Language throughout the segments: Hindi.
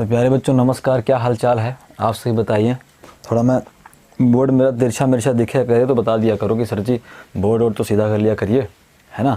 तो प्यारे बच्चों नमस्कार, क्या हाल चाल है आप सही बताइए। थोड़ा मैं बोर्ड मेरा तिरछा मिर्चा दिखे करे तो बता दिया करो कि सर जी बोर्ड और तो सीधा कर लिया करिए, है ना।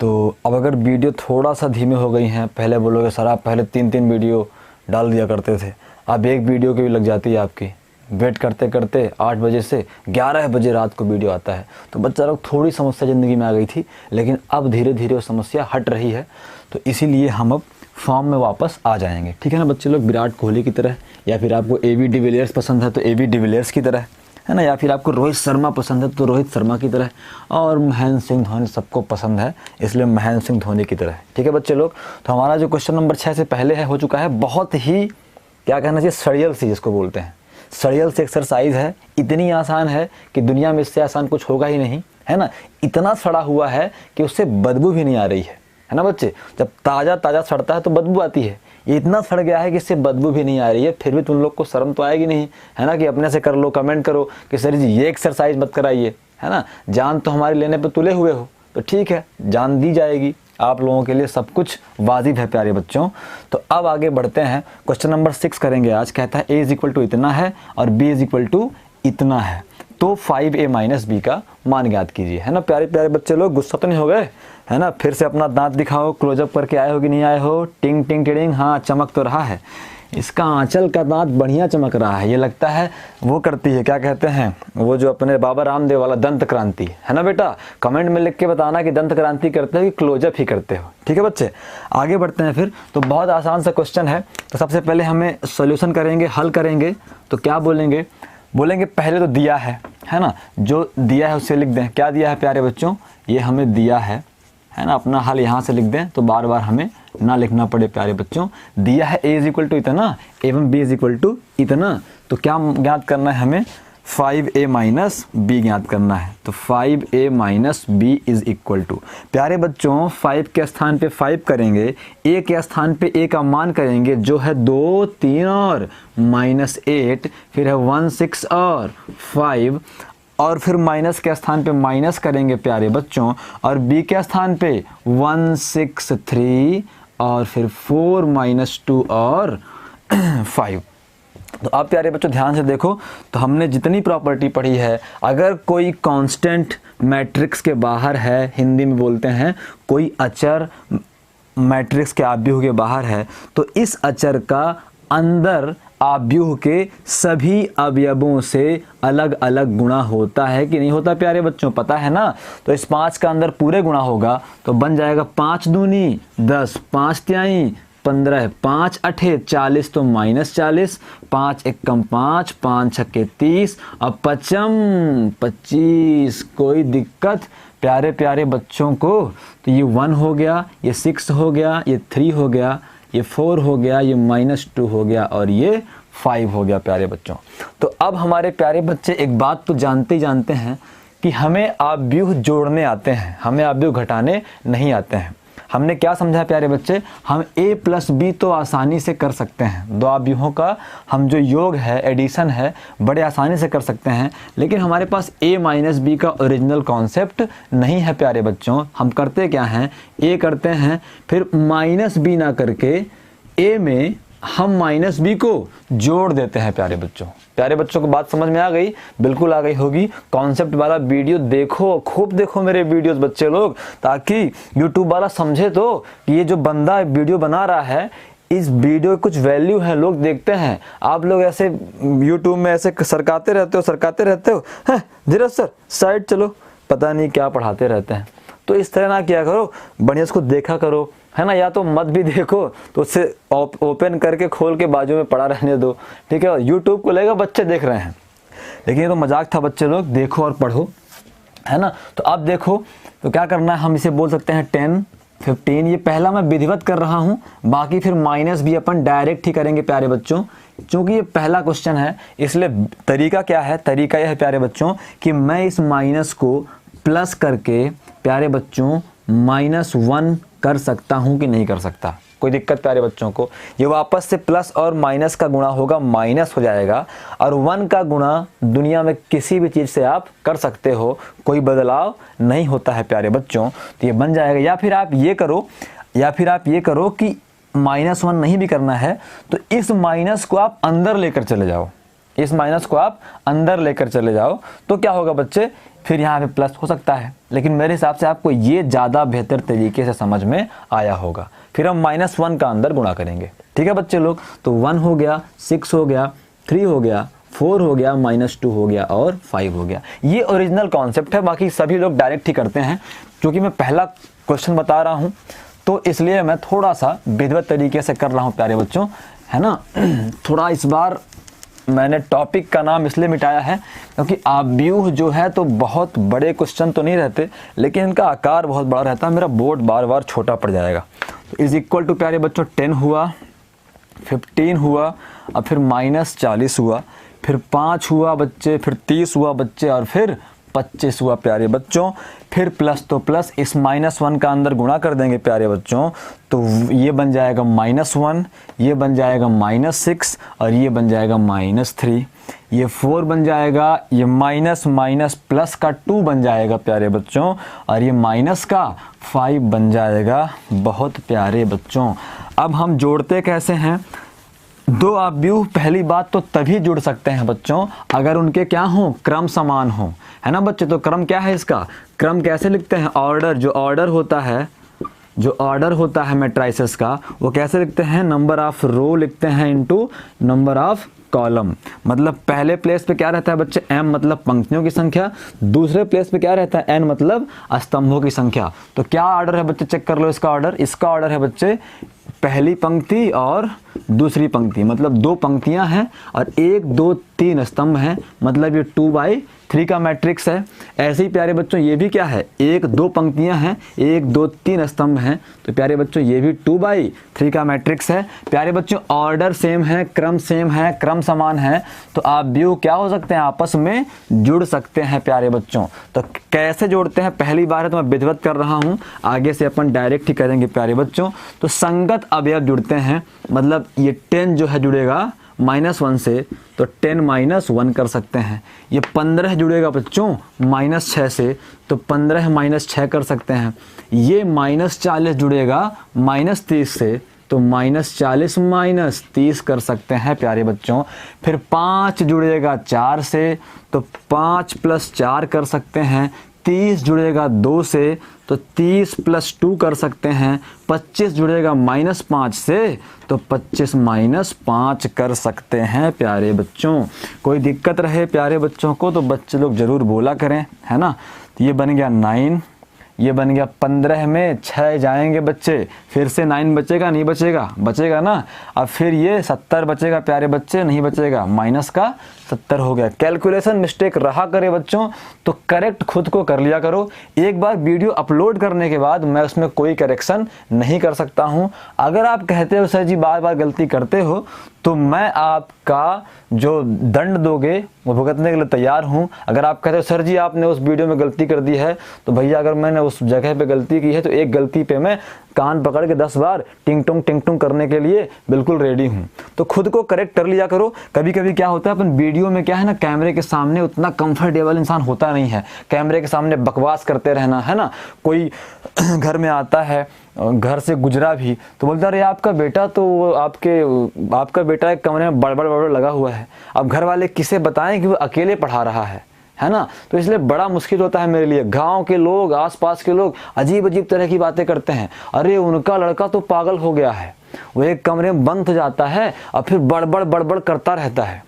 तो अब अगर वीडियो थोड़ा सा धीमे हो गई हैं, पहले बोलोगे सर आप पहले 3 वीडियो डाल दिया करते थे, अब एक वीडियो की भी लग जाती है आपकी। वेट करते करते 8 बजे से 11 बजे रात को वीडियो आता है। तो बच्चा लोग थोड़ी समस्या ज़िंदगी में आ गई थी, लेकिन अब धीरे धीरे वो समस्या हट रही है। तो इसीलिए हम अब फॉर्म में वापस आ जाएंगे, ठीक है ना बच्चे लोग। विराट कोहली की तरह, या फिर आपको AB डिविलियर्स पसंद है तो AB डिविलियर्स की तरह, है ना, या फिर आपको रोहित शर्मा पसंद है तो रोहित शर्मा की तरह, और महेंद्र सिंह धोनी सबको पसंद है इसलिए महेंद्र सिंह धोनी की तरह, ठीक है बच्चे लोग। तो हमारा जो क्वेश्चन नंबर 6 से पहले है हो चुका है, बहुत ही क्या कहना चाहिए सड़ियल सी जिसको बोलते हैं, सड़ियल सी एक्सरसाइज है। इतनी आसान है कि दुनिया में इससे आसान कुछ होगा ही नहीं, है ना। इतना सड़ा हुआ है कि उससे बदबू भी नहीं आ रही है ना बच्चे। जब ताज़ा सड़ता है तो बदबू आती है, ये इतना सड़ गया है कि इससे बदबू भी नहीं आ रही है। फिर भी तुम लोग को शर्म तो आएगी नहीं, है ना, कि अपने से कर लो, कमेंट करो कि सर जी ये एक्सरसाइज मत कराइए, है ना। जान तो हमारी लेने पर तुले हुए हो तो ठीक है, जान दी जाएगी आप लोगों के लिए, सब कुछ वाजिब है प्यारे बच्चों। तो अब आगे बढ़ते हैं, क्वेश्चन नंबर 6 करेंगे आज। कहता है a = इतना है और b = इतना है, तो 5a - b का मान ज्ञात कीजिए, है ना। प्यारे प्यारे बच्चे लोग गुस्सा तो नहीं हो गए, है ना। फिर से अपना दांत दिखाओ, क्लोजअप करके आए हो कि नहीं आए हो। टिंग टिंग टिडिंग, हाँ चमक तो रहा है, इसका आंचल का दांत बढ़िया चमक रहा है। ये लगता है वो करती है, क्या कहते हैं वो जो अपने बाबा रामदेव वाला दंत क्रांति, है ना बेटा। कमेंट में लिख के बताना कि दंत क्रांति करते हो कि क्लोजअप ही करते हो, ठीक है बच्चे। आगे बढ़ते हैं फिर। तो बहुत आसान सा क्वेश्चन है, तो सबसे पहले हमें सोल्यूशन करेंगे, हल करेंगे। तो क्या बोलेंगे पहले तो दिया है ना, जो दिया है उससे लिख दें। क्या दिया है प्यारे बच्चों, ये हमें दिया है ना। अपना हल यहाँ से लिख दें तो बार बार हमें ना लिखना पड़े प्यारे बच्चों। दिया है a = इतना एवं b = इतना, तो क्या ज्ञात करना है हमें, 5a - b ज्ञात करना है। तो 5a - b = प्यारे बच्चों 5 के स्थान पे 5 करेंगे, a के स्थान पे a का मान करेंगे जो है 2 3 और -8, फिर है 1 6 और 5, और फिर माइनस के स्थान पे माइनस करेंगे प्यारे बच्चों, और b के स्थान पे 1 6 3 और फिर 4 -2 और 5। तो आप प्यारे बच्चों ध्यान से देखो, तो हमने जितनी प्रॉपर्टी पढ़ी है, अगर कोई कांस्टेंट मैट्रिक्स के बाहर है, हिंदी में बोलते हैं कोई अचर मैट्रिक्स के आव्यूह के बाहर है, तो इस अचर का अंदर आव्यूह के सभी अवयवों से अलग अलग गुणा होता है कि नहीं होता प्यारे बच्चों, पता है ना। तो इस 5 का अंदर पूरे गुणा होगा तो बन जाएगा 5 दूनी 10, 5 तिहाई 15, 5 8 40, तो -40, 5 एकम 5, 5 छक्के 30 और 55 25। कोई दिक्कत प्यारे प्यारे बच्चों को। तो ये 1 हो गया, ये 6 हो गया, ये 3 हो गया, ये 4 हो गया, ये -2 हो गया और ये 5 हो गया प्यारे बच्चों। तो अब हमारे प्यारे बच्चे एक बात तो जानते ही जानते हैं कि हमें आव्यूह जोड़ने आते हैं, हमें आव्यूह घटाने नहीं आते हैं। हमने क्या समझा प्यारे बच्चे, हम a + b तो आसानी से कर सकते हैं, दो आव्यूहों का हम जो योग है, एडिशन है, बड़े आसानी से कर सकते हैं, लेकिन हमारे पास a - b का ओरिजिनल कॉन्सेप्ट नहीं है प्यारे बच्चों। हम करते क्या हैं, a करते हैं, फिर -b ना करके a में हम -b को जोड़ देते हैं प्यारे बच्चों। प्यारे बच्चों को बात समझ में आ गई, बिल्कुल आ गई होगी। कॉन्सेप्ट वाला वीडियो देखो, खूब देखो मेरे वीडियोस बच्चे लोग, ताकि यूट्यूब वाला समझे तो कि ये जो बंदा वीडियो बना रहा है, इस वीडियो की कुछ वैल्यू है, लोग देखते हैं। आप लोग ऐसे यूट्यूब में ऐसे सरकाते रहते हो, हैं धीरज सर साइड चलो, पता नहीं क्या पढ़ाते रहते हैं। तो इस तरह ना किया करो, बढ़िया इसको देखा करो, है ना। या तो मत भी देखो तो उससे ओपन करके खोल के बाजू में पड़ा रहने दो, ठीक है। यूट्यूब को लेगा बच्चे देख रहे हैं, लेकिन ये तो मजाक था बच्चे लोग, देखो और पढ़ो, है ना। तो अब देखो तो क्या करना है, हम इसे बोल सकते हैं 10 15। ये पहला मैं विधिवत कर रहा हूँ, बाकी फिर -b अपन डायरेक्ट ही करेंगे प्यारे बच्चों, क्योंकि ये पहला क्वेश्चन है। इसलिए तरीका क्या है, तरीका यह है प्यारे बच्चों कि मैं इस माइनस को प्लस करके प्यारे बच्चों -1 कर सकता हूं कि नहीं कर सकता। कोई दिक्कत प्यारे बच्चों को, ये वापस से प्लस और माइनस का गुणा होगा, माइनस हो जाएगा, और 1 का गुणा दुनिया में किसी भी चीज़ से आप कर सकते हो, कोई बदलाव नहीं होता है प्यारे बच्चों। तो ये बन जाएगा, या फिर आप ये करो कि -1 नहीं भी करना है तो इस माइनस को आप अंदर लेकर चले जाओ, इस माइनस को आप अंदर लेकर चले जाओ तो क्या होगा बच्चे, फिर यहाँ पे प्लस हो सकता है। लेकिन मेरे हिसाब से आपको ये ज़्यादा बेहतर तरीके से समझ में आया होगा। फिर हम -1 का अंदर गुणा करेंगे, ठीक है बच्चे लोग। तो 1 हो गया, 6 हो गया, 3 हो गया, 4 हो गया, -2 हो गया और 5 हो गया। ये ओरिजिनल कॉन्सेप्ट है, बाकी सभी लोग डायरेक्ट ही करते हैं। क्योंकि मैं पहला क्वेश्चन बता रहा हूँ तो इसलिए मैं थोड़ा सा विधिवत तरीके से कर रहा हूँ प्यारे बच्चों, है ना। थोड़ा इस बार मैंने टॉपिक का नाम इसलिए मिटाया है क्योंकि आव्यूह जो है तो बहुत बड़े क्वेश्चन तो नहीं रहते, लेकिन इनका आकार बहुत बड़ा रहता है, मेरा बोर्ड बार बार छोटा पड़ जाएगा। तो इज इक्वल टू प्यारे बच्चों 10 हुआ, 15 हुआ, और फिर -40 हुआ, फिर 5 हुआ बच्चे, फिर 30 हुआ बच्चे, और फिर 25 हुआ प्यारे बच्चों। फिर प्लस तो प्लस, इस -1 का अंदर गुणा कर देंगे प्यारे बच्चों तो ये बन जाएगा -1, ये बन जाएगा -6 और ये बन जाएगा -3, ये 4 बन जाएगा, ये माइनस माइनस प्लस का 2 बन जाएगा प्यारे बच्चों, और ये माइनस का 5 बन जाएगा। बहुत प्यारे बच्चों, अब हम जोड़ते कैसे हैं? दो आव्यूह पहली बात तो तभी जुड़ सकते हैं बच्चों अगर उनके क्या हों, क्रम समान हो, है ना बच्चे। तो क्रम क्या है इसका, क्रम कैसे लिखते हैं? ऑर्डर, जो ऑर्डर होता है मैट्रिसेस का वो कैसे लिखते हैं? नंबर ऑफ रो लिखते हैं इनटू नंबर ऑफ कॉलम। मतलब पहले प्लेस पे क्या रहता है बच्चे, m मतलब पंक्तियों की संख्या, दूसरे प्लेस पे क्या रहता है, n मतलब स्तंभों की संख्या। तो क्या ऑर्डर है बच्चे, चेक कर लो इसका ऑर्डर। इसका ऑर्डर है बच्चे पहली पंक्ति और दूसरी पंक्ति, मतलब 2 पंक्तियां हैं और 1 2 3 स्तंभ हैं, मतलब ये 2/3 का मैट्रिक्स है। ऐसे ही प्यारे बच्चों ये भी क्या है, 1 2 पंक्तियां हैं, 1 2 3 स्तंभ हैं, तो प्यारे बच्चों ये भी 2/3 का मैट्रिक्स है। प्यारे बच्चों ऑर्डर सेम है, क्रम सेम है, क्रम समान है, तो आव्यूह क्या हो सकते हैं, आपस में जुड़ सकते हैं प्यारे बच्चों। तो कैसे जोड़ते हैं, पहली बार है तो मैं विधिवत कर रहा हूँ, आगे से अपन डायरेक्ट ही करेंगे प्यारे बच्चों। तो संगत अवयव जुड़ते हैं, मतलब ये 10 जो है जुड़ेगा -1 से, तो 10 -1 कर सकते हैं। ये 15 जुड़ेगा बच्चों -6 से, तो 15 -6 कर सकते हैं। ये -40 जुड़ेगा -30 से, तो -40 -30 कर सकते हैं प्यारे बच्चों। फिर 5 जुड़ेगा 4 से, तो 5 + 4 कर सकते हैं। 30 जुड़ेगा 2 से, तो 30 + 2 कर सकते हैं। 25 जुड़ेगा -5 से, तो 25 -5 कर सकते हैं प्यारे बच्चों। कोई दिक्कत रहे प्यारे बच्चों को तो बच्चे लोग ज़रूर बोला करें, है ना। तो ये बन गया 9, ये बन गया 15 में 6 जाएंगे बच्चे, फिर से 9 बचेगा, नहीं बचेगा, बचेगा ना। अब फिर ये 70 बचेगा प्यारे बच्चे, नहीं बचेगा, माइनस का 70 हो गया। कैलकुलेशन मिस्टेक रहा करे बच्चों तो करेक्ट खुद को कर लिया करो। एक बार वीडियो अपलोड करने के बाद मैं उसमें कोई करेक्शन नहीं कर सकता हूं। अगर आप कहते हो सर जी बार बार गलती करते हो, तो मैं आपका जो दंड दोगे वो भुगतने के लिए तैयार हूं। अगर आप कहते हो सर जी आपने उस वीडियो में गलती कर दी है, तो भैया अगर मैंने उस जगह पे गलती की है तो एक गलती पे मैं कान पकड़ के 10 बार टिंग टुंग करने के लिए बिल्कुल रेडी हूं। तो खुद को करेक्ट कर लिया करो। कभी कभी क्या होता है, अपन वीडियो में क्या है ना, कैमरे के सामने उतना कंफर्टेबल इंसान होता नहीं है, कैमरे के सामने बकवास करते रहना, है ना। कोई घर में आता है, घर से गुजरा भी, तो बोलता अरे आपका बेटा तो आपका बेटा एक कमरे में बड़बड़ लगा हुआ है। अब घर वाले किसे बताएं कि वो अकेले पढ़ा रहा है ना। तो इसलिए बड़ा मुश्किल होता है मेरे लिए। गांव के लोग, आसपास के लोग अजीब अजीब तरह की बातें करते हैं, अरे उनका लड़का तो पागल हो गया है, वो एक कमरे में बंद हो जाता है और फिर बड़बड़ करता रहता है।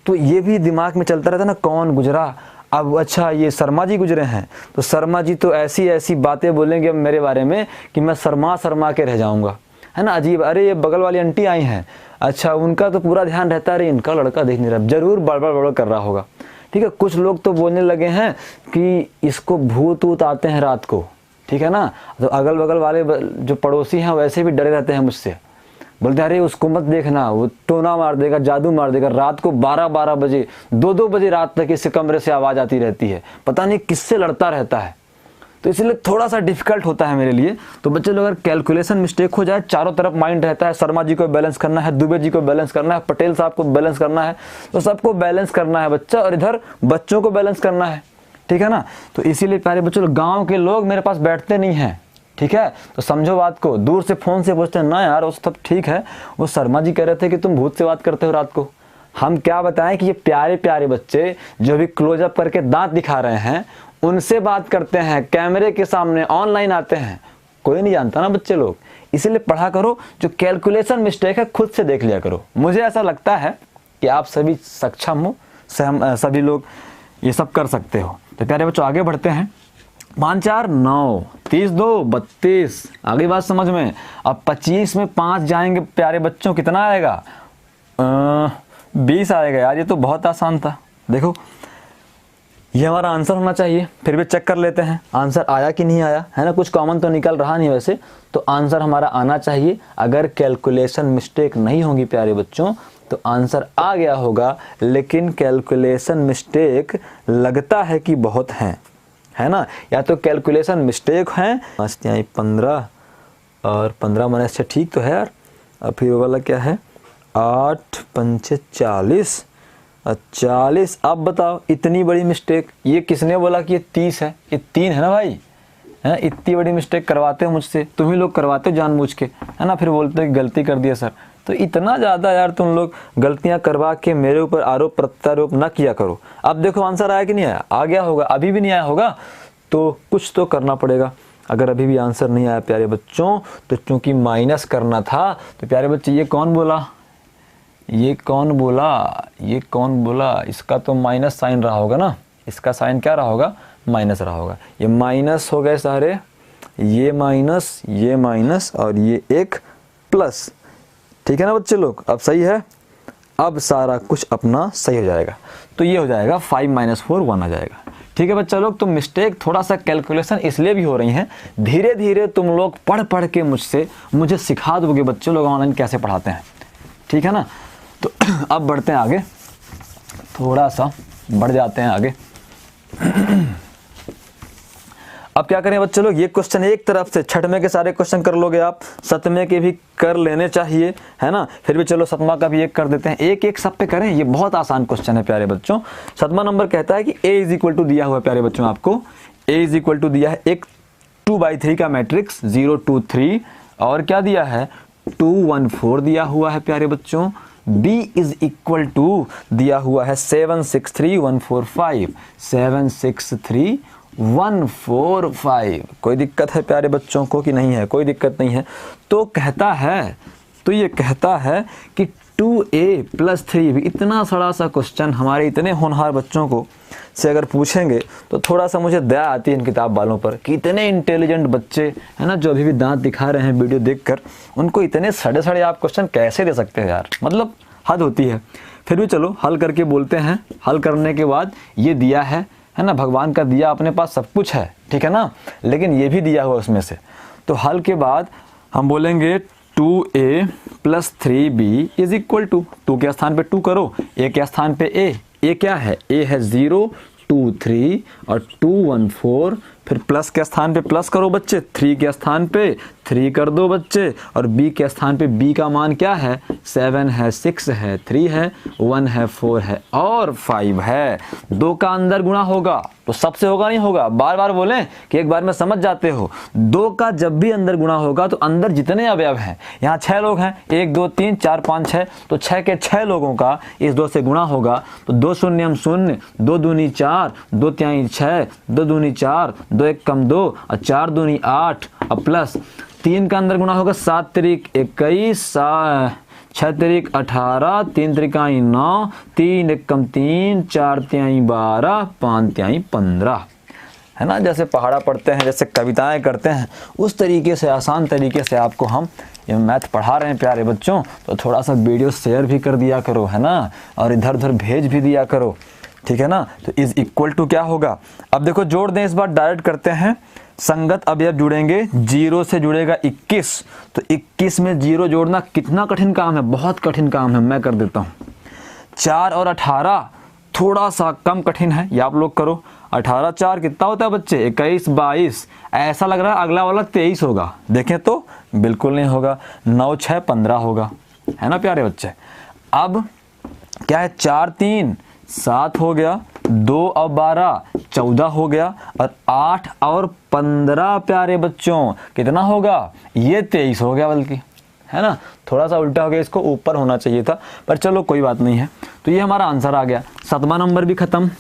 तो ये भी दिमाग में चलता रहता है ना, कौन गुजरा। अब अच्छा ये शर्मा जी गुजरे हैं, तो शर्मा जी तो ऐसी ऐसी बातें बोलेंगे मेरे बारे में कि मैं शर्मा के रह जाऊंगा, है ना। अजीब, अरे ये बगल वाली आंटी आई हैं, अच्छा उनका तो पूरा ध्यान रहता है, अरे इनका लड़का देख नहीं रहा, जरूर बड़बड़ कर रहा होगा। ठीक है, कुछ लोग तो बोलने लगे हैं कि इसको भूत आते हैं रात को, ठीक है ना। तो अगल बगल वाले जो पड़ोसी हैं वैसे भी डरे रहते हैं मुझसे, बोलते हैं अरे उसको मत देखना, वो टोना मार देगा, जादू मार देगा। रात को 12 बजे 2 बजे रात तक इस कमरे से आवाज़ आती रहती है, पता नहीं किससे लड़ता रहता है। तो इसलिए थोड़ा सा डिफिकल्ट होता है मेरे लिए। तो बच्चे लोग अगर कैलकुलेशन मिस्टेक हो जाए, चारों तरफ माइंड रहता है, शर्मा जी को बैलेंस करना है, दुबे जी को बैलेंस करना है, पटेल साहब को बैलेंस करना है, तो सबको बैलेंस करना है बच्चा, और इधर बच्चों को बैलेंस करना है, ठीक है ना। तो इसीलिए प्यारे बच्चों, गाँव के लोग मेरे पास बैठते नहीं हैं, ठीक है। तो समझो बात को, दूर से फ़ोन से पूछते हैं ना यार वो सब ठीक है, वो शर्मा जी कह रहे थे कि तुम भूत से बात करते हो रात को। हम क्या बताएं कि ये प्यारे प्यारे बच्चे जो भी क्लोजअप करके दांत दिखा रहे हैं उनसे बात करते हैं, कैमरे के सामने ऑनलाइन आते हैं, कोई नहीं जानता ना बच्चे लोग। इसीलिए पढ़ा करो, जो कैलकुलेशन मिस्टेक है खुद से देख लिया करो। मुझे ऐसा लगता है कि आप सभी सक्षम हो, सभी लोग ये सब कर सकते हो। तो प्यारे बच्चों आगे बढ़ते हैं। 5 4 9, 30 2 32, आगे बात समझ में। अब 25 में 5 जाएंगे प्यारे बच्चों, कितना आएगा? 20 आएगा यार, ये तो बहुत आसान था। देखो ये हमारा आंसर होना चाहिए, फिर भी चेक कर लेते हैं आंसर आया कि नहीं आया, है ना। कुछ कॉमन तो निकल रहा नहीं वैसे, तो आंसर हमारा आना चाहिए। अगर कैलकुलेशन मिस्टेक नहीं होगी प्यारे बच्चों तो आंसर आ गया होगा, लेकिन कैलकुलेशन मिस्टेक लगता है कि बहुत हैं, है ना। या तो कैलकुलेशन मिस्टेक हैं, 15 और 15 मैंने से ठीक तो है यार। अब फिर वो वाला क्या है, 8 5 40, 40। अब बताओ इतनी बड़ी मिस्टेक, ये किसने बोला कि ये 30 है? ये 3 है ना भाई, है। इतनी बड़ी मिस्टेक करवाते हो मुझसे, तुम ही लोग करवाते हो जानबूझ के, है ना। फिर बोलते हो कि गलती कर दिया सर। तो इतना ज़्यादा यार तुम लोग गलतियां करवा के मेरे ऊपर आरोप प्रत्यारोप ना किया करो। अब देखो आंसर आया कि नहीं आया? आ गया होगा। अभी भी नहीं आया होगा तो कुछ तो करना पड़ेगा। अगर अभी भी आंसर नहीं आया प्यारे बच्चों, तो चूंकि माइनस करना था, तो प्यारे बच्चे ये कौन बोला, ये कौन बोला, ये कौन बोला? इसका तो माइनस साइन रहा होगा ना, इसका साइन क्या रहा होगा? माइनस रहा होगा। ये माइनस हो गए सारे, ये माइनस और ये एक प्लस, ठीक है ना बच्चे लोग। अब सही है, अब सारा कुछ अपना सही हो जाएगा। तो ये हो जाएगा 5 - 4 1 आ जाएगा, ठीक है बच्चा लोग। तो मिस्टेक थोड़ा सा कैलकुलेशन इसलिए भी हो रही हैं, धीरे धीरे तुम लोग पढ़ पढ़ के मुझे सिखा दोगे बच्चे लोग ऑनलाइन कैसे पढ़ाते हैं, ठीक है ना। तो अब बढ़ते हैं आगे, थोड़ा सा बढ़ जाते हैं आगे। अब क्या करें बच्चे लोग, ये क्वेश्चन एक तरफ से छठवें के सारे क्वेश्चन कर लोगे आप, सतवें के भी कर लेने चाहिए, है ना। फिर भी चलो सतमा का भी एक कर देते हैं, एक एक सब पे करें। ये बहुत आसान क्वेश्चन है प्यारे बच्चों। सतमा नंबर कहता है कि a = दिया हुआ है प्यारे बच्चों, आपको a = दिया है एक 2/3 का मैट्रिक्स 0 2 3, और क्या दिया है 2 1 4 दिया हुआ है प्यारे बच्चों। b = दिया हुआ है 7 6 3 1 4 5, 7 6 3 1 4 5। कोई दिक्कत है प्यारे बच्चों को कि नहीं है? कोई दिक्कत नहीं है। तो कहता है, तो ये कहता है कि 2a + 3b, इतना सड़ा सा क्वेश्चन हमारे इतने होनहार बच्चों को से अगर पूछेंगे तो थोड़ा सा मुझे दया आती है इन किताब वालों पर कि इतने इंटेलिजेंट बच्चे, है ना, जो अभी भी दांत दिखा रहे हैं वीडियो देखकर, उनको इतने सड़े सड़े आप क्वेश्चन कैसे दे सकते हैं यार, मतलब हद होती है। फिर भी चलो हल करके बोलते हैं। हल करने के बाद ये दिया है ना, भगवान का दिया, अपने पास सब कुछ है, ठीक है ना, लेकिन ये भी दिया हुआ उसमें से। तो हल के बाद हम बोलेंगे 2a + 3b = 2 के स्थान पे 2 करो, a के स्थान पे a क्या है? a है 0 2 3 और 2 1 4, फिर प्लस के स्थान पे प्लस करो बच्चे, 3 के स्थान पे 3 कर दो बच्चे, और b के स्थान पे b का मान क्या है? 7 है, 6 है, 3 है, 1 है, 4 है और 5 है। 2 का अंदर गुणा होगा तो सबसे होगा नहीं होगा, बार बार बोलें कि एक बार में समझ जाते हो। 2 का जब भी अंदर गुणा होगा तो अंदर जितने अवयव हैं, यहाँ 6 लोग हैं, 1 2 3 4 5 6, तो 6 के 6 लोगों का इस 2 से गुणा होगा तो 2 शून्यम 0, 2 दूनी 4, 2 तिहाई 6, 2 दूनी 4, 2 1 कम 2 और 4 दूनी 8, और प्लस 3 का अंदर गुणा होगा 7 त्रिक 21, 6 त्रिक 18, 3 त्रिकाई 9, 3 1 कम 3, 4 तिहाई 12, 5 तिहाई 15, है ना। जैसे पहाड़ा पढ़ते हैं, जैसे कविताएं करते हैं, उस तरीके से आसान तरीके से आपको हम ये मैथ पढ़ा रहे हैं प्यारे बच्चों। तो थोड़ा सा वीडियो शेयर भी कर दिया करो, है ना, और इधर उधर भेज भी दिया करो, ठीक है ना। तो = क्या होगा? अब देखो जोड़ दें, इस बार डायरेक्ट करते हैं। संगत अवयव जुड़ेंगे, 0 से जुड़ेगा 21, तो 21 में 0 जोड़ना कितना कठिन काम है? बहुत कठिन काम है, मैं कर देता हूँ। 4 और 18 थोड़ा सा कम कठिन है, ये आप लोग करो। 18 4 कितना होता है बच्चे? 21 22। ऐसा लग रहा है अगला वाला 23 होगा, देखें तो बिल्कुल नहीं होगा। 9 6 15 होगा, है ना प्यारे बच्चे। अब क्या है? 4 3 7 हो गया, 2 और 12 14 हो गया, और 8 और 15 प्यारे बच्चों कितना होगा, ये 23 हो गया बल्कि, है ना। थोड़ा सा उल्टा हो गया, इसको ऊपर होना चाहिए था, पर चलो कोई बात नहीं है। तो ये हमारा आंसर आ गया। 7वां नंबर भी खत्म।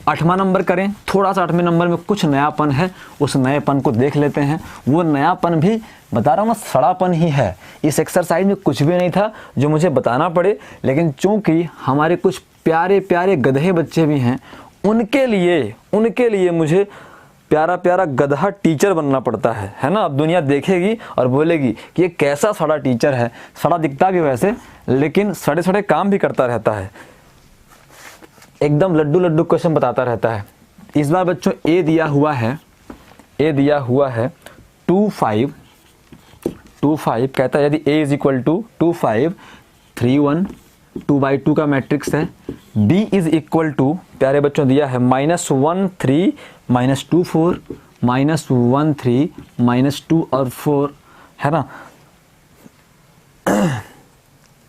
8वां नंबर करें। थोड़ा सा 8वें नंबर में कुछ नयापन है, उस नएपन को देख लेते हैं। वो नयापन भी बता रहा हूँ मैं, सड़ापन ही है। इस एक्सरसाइज में कुछ भी नहीं था जो मुझे बताना पड़े, लेकिन चूंकि हमारे कुछ प्यारे प्यारे गधे बच्चे भी हैं, उनके लिए मुझे प्यारा प्यारा गधा टीचर बनना पड़ता है ना। अब दुनिया देखेगी और बोलेगी कि ये कैसा सड़ा टीचर है। सड़ा दिखता भी वैसे, लेकिन सड़े सड़े काम भी करता रहता है, एकदम लड्डू लड्डू क्वेश्चन बताता रहता है। इस बार बच्चों ए दिया हुआ है 2 5 कहता है यदि a इज इक्वल टू 2 5 3 1 2/2 का मैट्रिक्स है। b इज इक्वल टू प्यारे बच्चों दिया है -1 3 -2 4 -1 3 -2 और 4, है ना।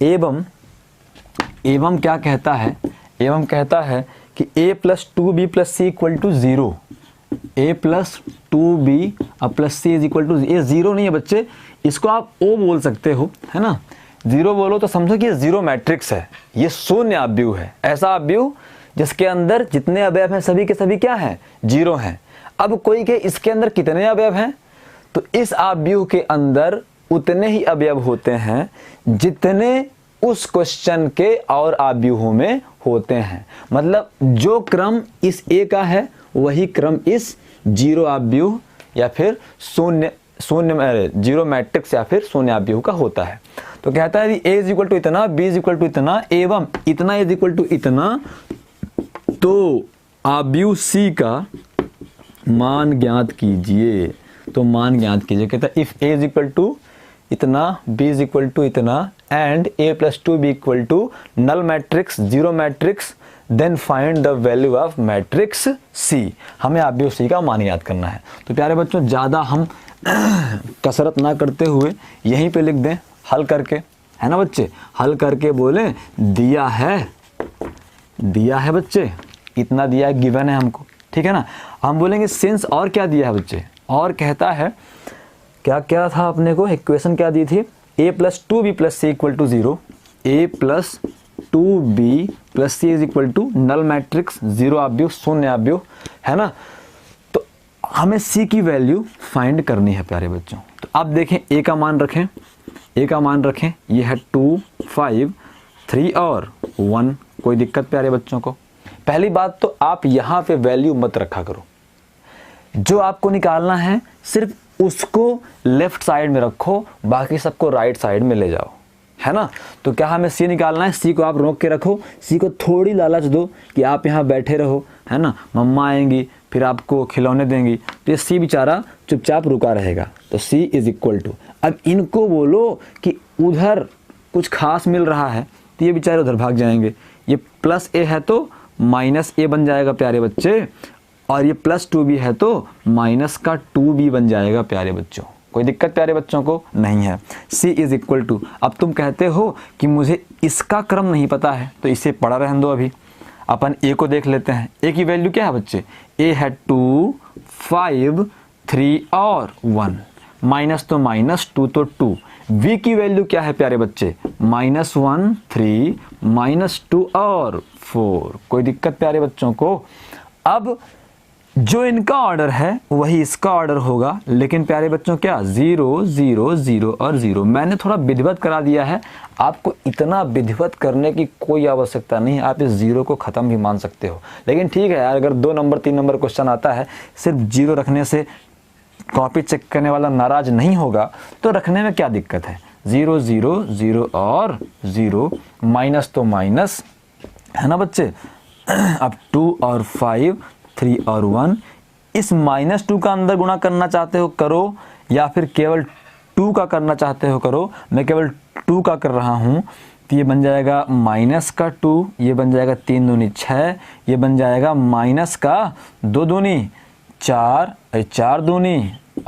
एवं क्या कहता है, एवं कहता है कि a + 2b + c equal to 0। a + 2b + c is equal to, ये 0 नहीं है बच्चे, इसको आप o बोल सकते हो, है ना। 0 बोलो तो समझो कि ये 0 मैट्रिक्स है, ये शून्य आव्यूह है। ऐसा आव्यूह जिसके अंदर जितने अवयव हैं सभी के सभी क्या हैं, 0 हैं। अब कोई के इसके अंदर कितने अवयव हैं, तो इस आव्यूह के अंदर उतने ही अवयव होते हैं जितने उस क्वेश्चन के और आव्यूहों में होते हैं। मतलब जो क्रम इस a का है वही क्रम इस 0 आव्यूह या फिर शून्य 0 मैट्रिक्स या फिर शून्य आव्यूह का होता है। तो कहता है a इज इक्वल टू इतना, b इज इक्वल टू इतना, एवं इतना इज इक्वल टू इतना, तो आव्यूह c का मान ज्ञात कीजिए। तो मान ज्ञात कीजिए, कहता है if a is equal to इतना, b इज इक्वल टू इतना and a + 2b equal to null matrix 0 matrix, then find the value of matrix c। हमें आव्यूह c का मान याद करना है। तो प्यारे बच्चों ज़्यादा हम कसरत ना करते हुए यहीं पे लिख दें हल करके, है ना बच्चे। हल करके बोले दिया है बच्चे, इतना दिया है, गिवन है हमको, ठीक है ना। हम बोलेंगे सिंस, और क्या दिया है बच्चे, और कहता है क्या क्या था अपने को, इक्वेशन क्या दी थी, a + 2b + c equal to 0, a + 2b + c is equal to null matrix 0 आव्यूह शून्य आव्यूह, है ना। तो हमें c की वैल्यू फाइंड करनी है प्यारे बच्चों। तो अब देखें a का मान रखें, ये है 2 5 3 और 1। कोई दिक्कत प्यारे बच्चों को। पहली बात तो आप यहाँ पे वैल्यू मत रखा करो, जो आपको निकालना है सिर्फ उसको लेफ्ट साइड में रखो, बाकी सबको राइट साइड में ले जाओ, है ना। तो क्या हमें c निकालना है, c को आप रोक के रखो, c को थोड़ी लालच दो कि आप यहाँ बैठे रहो, है ना, मम्मा आएंगी फिर आपको खिलौने देंगी, तो ये c बेचारा चुपचाप रुका रहेगा। तो c इज इक्वल टू, अब इनको बोलो कि उधर कुछ खास मिल रहा है तो ये बेचारे उधर भाग जाएंगे। ये +a है तो -a बन जाएगा प्यारे बच्चे, और ये +2b है तो -2b बन जाएगा प्यारे बच्चों। कोई दिक्कत प्यारे बच्चों को नहीं है। c इज इक्वल टू, अब तुम कहते हो कि मुझे इसका क्रम नहीं पता है, तो इसे पढ़ा रहने दो। अभी अपन a को देख लेते हैं। a की वैल्यू क्या है बच्चे, a है 2 5 3 और 1, माइनस तो -2 तो 2। v की वैल्यू क्या है प्यारे बच्चे, -1 3 -2 और 4। कोई दिक्कत प्यारे बच्चों को। अब जो इनका ऑर्डर है वही इसका ऑर्डर होगा, लेकिन प्यारे बच्चों क्या 0 0 0 और 0। मैंने थोड़ा विधिवत करा दिया है, आपको इतना विधिवत करने की कोई आवश्यकता नहीं है। आप इस 0 को ख़त्म भी मान सकते हो, लेकिन ठीक है यार, अगर 2 नंबर 3 नंबर क्वेश्चन आता है, सिर्फ 0 रखने से कॉपी चेक करने वाला नाराज नहीं होगा, तो रखने में क्या दिक्कत है। 0 0 0 और 0, माइनस तो माइनस, है ना बच्चे। अब 2 और 5 3 और 1, इस -2 का अंदर गुणा करना चाहते हो करो, या फिर केवल 2 का करना चाहते हो करो। मैं केवल 2 का कर रहा हूँ, तो ये बन जाएगा -2, ये बन जाएगा 3 दूनी 6, ये बन जाएगा -2 दूनी 4, 4 दूनी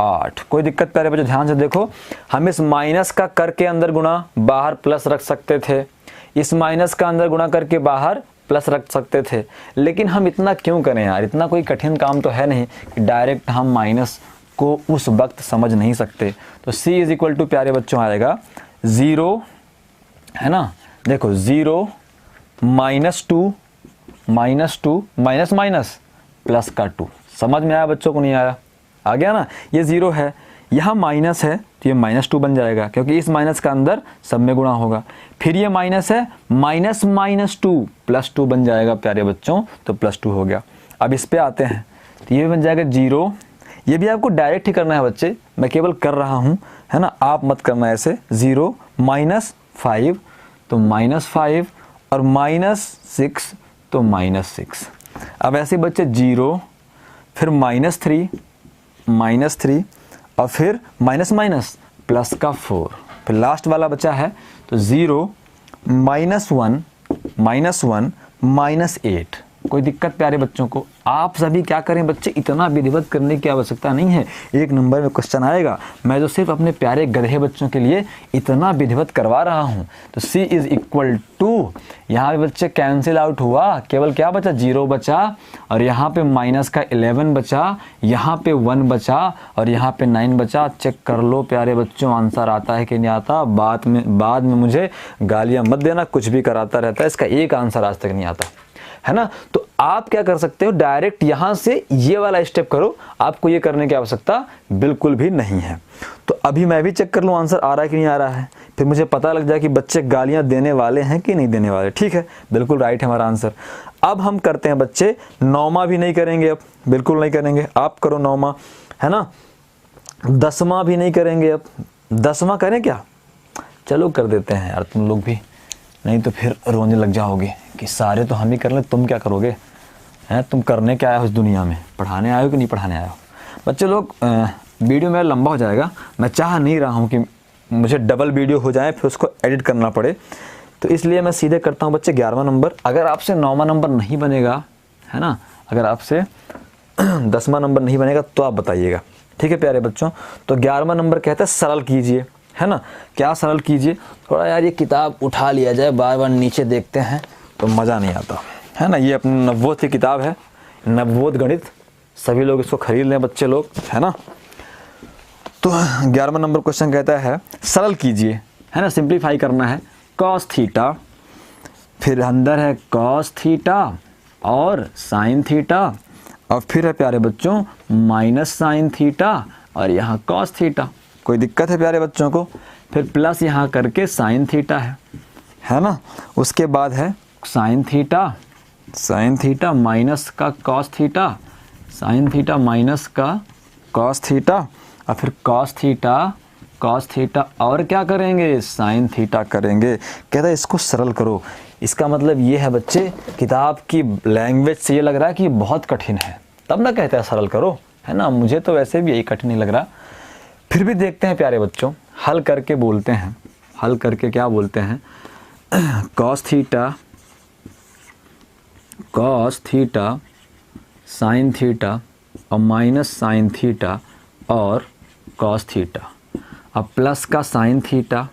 8। कोई दिक्कत प्यारे बच्चों, ध्यान से देखो। हम इस माइनस का करके अंदर गुणा, बाहर प्लस रख सकते थे। इस माइनस का अंदर गुणा करके बाहर प्लस रख सकते थे, लेकिन हम इतना क्यों करें यार, इतना कोई कठिन काम तो है नहीं कि डायरेक्ट हम माइनस को उस वक्त समझ नहीं सकते। तो c इज इक्वल टू प्यारे बच्चों आएगा 0, है ना, देखो 0 -2 -2 माइनस माइनस प्लस का 2। समझ में आया बच्चों को, नहीं आया? आ गया ना। ये 0 है, यहाँ माइनस है तो ये -2 बन जाएगा, क्योंकि इस माइनस का अंदर सब में गुणा होगा। फिर ये माइनस है, माइनस -2 +2 बन जाएगा प्यारे बच्चों, तो +2 हो गया। अब इस पे आते हैं तो ये बन जाएगा 0। ये भी आपको डायरेक्ट ही करना है बच्चे, मैं केवल कर रहा हूँ, है ना, आप मत करना ऐसे। 0 -5 तो -5 और -6 तो -6। अब ऐसे बच्चे 0, फिर -3 और फिर माइनस माइनस प्लस का 4, फिर लास्ट वाला बचा है तो 0 -1 -8। कोई दिक्कत प्यारे बच्चों को? आप सभी क्या करें बच्चे, इतना विधिवत करने की आवश्यकता नहीं है। एक नंबर में क्वेश्चन आएगा, मैं तो सिर्फ अपने प्यारे गधे बच्चों के लिए इतना विधिवत करवा रहा हूँ। तो c इज इक्वल टू, यहाँ पे बच्चे कैंसिल आउट हुआ, केवल क्या बचा, 0 बचा, और यहाँ पे माइनस का 11 बचा, यहाँ पे 1 बचा, और यहाँ पे 9 बचा। चेक कर लो प्यारे बच्चों, आंसर आता है कि नहीं आता। बाद में मुझे गालियाँ मत देना, कुछ भी कराता रहता है, इसका एक आंसर आज तक नहीं आता, है ना। तो आप क्या कर सकते हो, डायरेक्ट यहां से ये वाला स्टेप करो, आपको ये करने की आवश्यकता बिल्कुल भी नहीं है। तो अभी मैं भी चेक कर लूं आंसर आ रहा है कि नहीं आ रहा है, फिर मुझे पता लग जाए कि बच्चे गालियां देने वाले हैं कि नहीं देने वाले। ठीक है, बिल्कुल राइट है हमारा आंसर। अब हम करते हैं बच्चे 9वां भी नहीं करेंगे, अब बिल्कुल नहीं करेंगे। आप करो 9वां, है ना। 10वां भी नहीं करेंगे, अब 10वां करें क्या? चलो कर देते हैं यार, तुम लोग भी, नहीं तो फिर रोने लग जाओगे कि सारे तो हम ही कर लें, तुम क्या करोगे? हैं, तुम करने क्या आए हो इस दुनिया में, पढ़ाने आए हो कि नहीं पढ़ाने आए हो? बच्चे लोग वीडियो मेरा लंबा हो जाएगा, मैं चाह नहीं रहा हूँ कि मुझे डबल वीडियो हो जाए फिर उसको एडिट करना पड़े, तो इसलिए मैं सीधे करता हूँ बच्चे 11वां नंबर। अगर आपसे 9वां नंबर नहीं बनेगा, है ना, अगर आपसे 10वां नंबर नहीं बनेगा तो आप बताइएगा, ठीक है प्यारे बच्चों। तो 11वां नंबर कहता है सरल कीजिए, है ना। क्या सरल कीजिए? थोड़ा यार ये किताब उठा लिया जाए, बार बार नीचे देखते हैं तो मज़ा नहीं आता, है ना। ये अपनी नवबोध की किताब है, नवबोध गणित, सभी लोग इसको खरीद लें बच्चे लोग, है ना। तो 11वां नंबर क्वेश्चन कहता है सरल कीजिए, है ना, सिंप्लीफाई करना है। कॉस थीटा, फिर अंदर है कॉस थीटा और साइन थीटा, और फिर है प्यारे बच्चों माइनस साइन थीटा, और यहाँ कॉस थीटा। कोई दिक्कत है प्यारे बच्चों को? फिर प्लस यहाँ करके साइन थीटा है ना। उसके बाद है साइन थीटा माइनस का cos theta, sine theta minus का कॉस थीटा, और फिर कॉस थीटा और क्या करेंगे, साइन थीटा करेंगे। कहता है इसको सरल करो। इसका मतलब ये है बच्चे, किताब की लैंग्वेज से ये लग रहा है कि ये बहुत कठिन है, तब ना कहता है सरल करो, है ना। मुझे तो वैसे भी यही कठिन नहीं लग रहा, फिर भी देखते हैं प्यारे बच्चों, हल करके बोलते हैं। हल करके क्या बोलते हैं, कॉस थीटा साइन थीटा और माइनस साइन थीटा और कॉस थीटा, अब प्लस का साइन थीटा,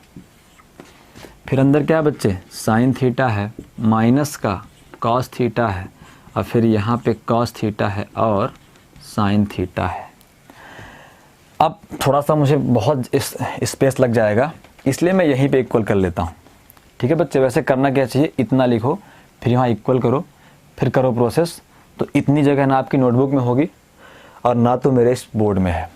फिर अंदर क्या है बच्चे, साइन थीटा है, माइनस का कॉस थीटा है, और फिर यहाँ पे कॉस थीटा है और साइन थीटा है। अब थोड़ा सा मुझे बहुत स्पेस लग जाएगा, इसलिए मैं यहीं पे इक्वल कर लेता हूँ, ठीक है बच्चे। वैसे करना क्या चाहिए, इतना लिखो, फिर यहाँ इक्वल करो, फिर करो प्रोसेस। तो इतनी जगह ना आपकी नोटबुक में होगी और ना तो मेरे इस बोर्ड में है,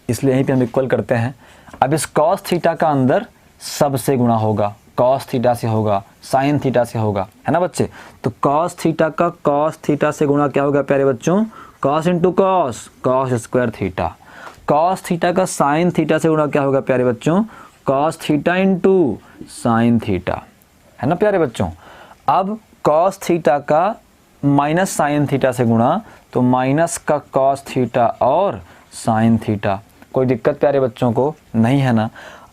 इसलिए यहीं पे हम इक्वल करते हैं। अब इस कॉस थीटा का अंदर सब से गुणा होगा, कॉस थीटा से होगा, साइन थीटा से होगा, है ना बच्चे। तो कॉस थीटा का कॉस थीटा से गुणा क्या होगा प्यारे बच्चों, cos into cos, cos square theta. Cos theta का साइन थीटा से गुणा क्या होगा प्यारे बच्चों, cos theta into sine theta, है ना प्यारे बच्चों। अब कॉस थीटा का माइनस साइन थीटा से गुणा, तो माइनस का कॉस थीटा और साइन थीटा। कोई दिक्कत प्यारे बच्चों को नहीं है ना।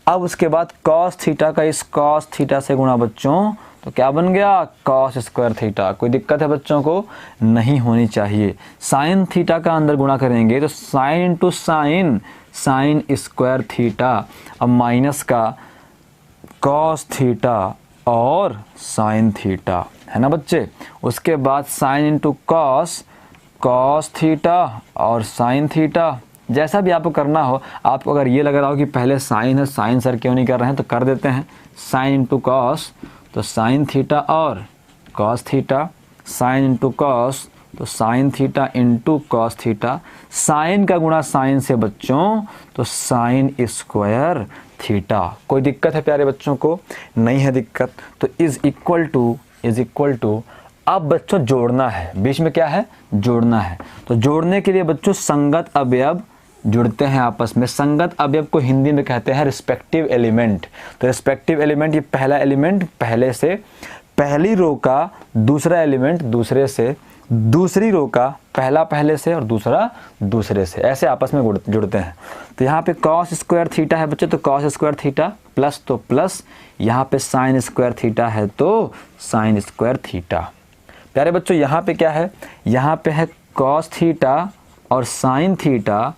अब उसके बाद कॉस थीटा का इस कॉस थीटा से गुणा बच्चों, तो क्या बन गया, कॉस स्क्वायर थीटा। कोई दिक्कत है बच्चों को? नहीं होनी चाहिए। साइन थीटा का अंदर गुणा करेंगे तो sine into sine, sign square theta, अब माइनस का कॉस थीटा और साइन थीटा, है ना बच्चे। उसके बाद sign into cos, cos theta और साइन थीटा, जैसा भी आपको करना हो। आपको अगर ये लग रहा हो कि पहले साइन है, साइन सर क्यों नहीं कर रहे हैं, तो कर देते हैं साइन इंटू कॉस, तो साइन थीटा और cos theta, sine into cos तो sine theta into cos theta, sine का गुणा साइन से बच्चों तो साइन स्क्वायर थीटा। कोई दिक्कत है प्यारे बच्चों को? नहीं है दिक्कत। तो इज इक्वल टू अब बच्चों जोड़ना है, बीच में क्या है? जोड़ना है। तो जोड़ने के लिए बच्चों संगत अवयव जुड़ते हैं आपस में। संगत अवयव को हिंदी में कहते हैं रिस्पेक्टिव एलिमेंट। तो रिस्पेक्टिव एलिमेंट, ये पहला एलिमेंट पहले से, पहली रो का दूसरा एलिमेंट दूसरे से, दूसरी रो का पहला पहले से और दूसरा दूसरे से, ऐसे आपस में जुड़ते हैं। तो यहाँ पे कॉस स्क्वायर थीटा है बच्चे, तो कॉस स्क्वायर थीटा प्लस तो प्लस, यहाँ पे साइन स्क्वायर थीटा है तो साइन स्क्वायर थीटा। प्यारे बच्चों यहाँ पे क्या है? यहाँ पे है कॉस थीटा और साइन थीटा,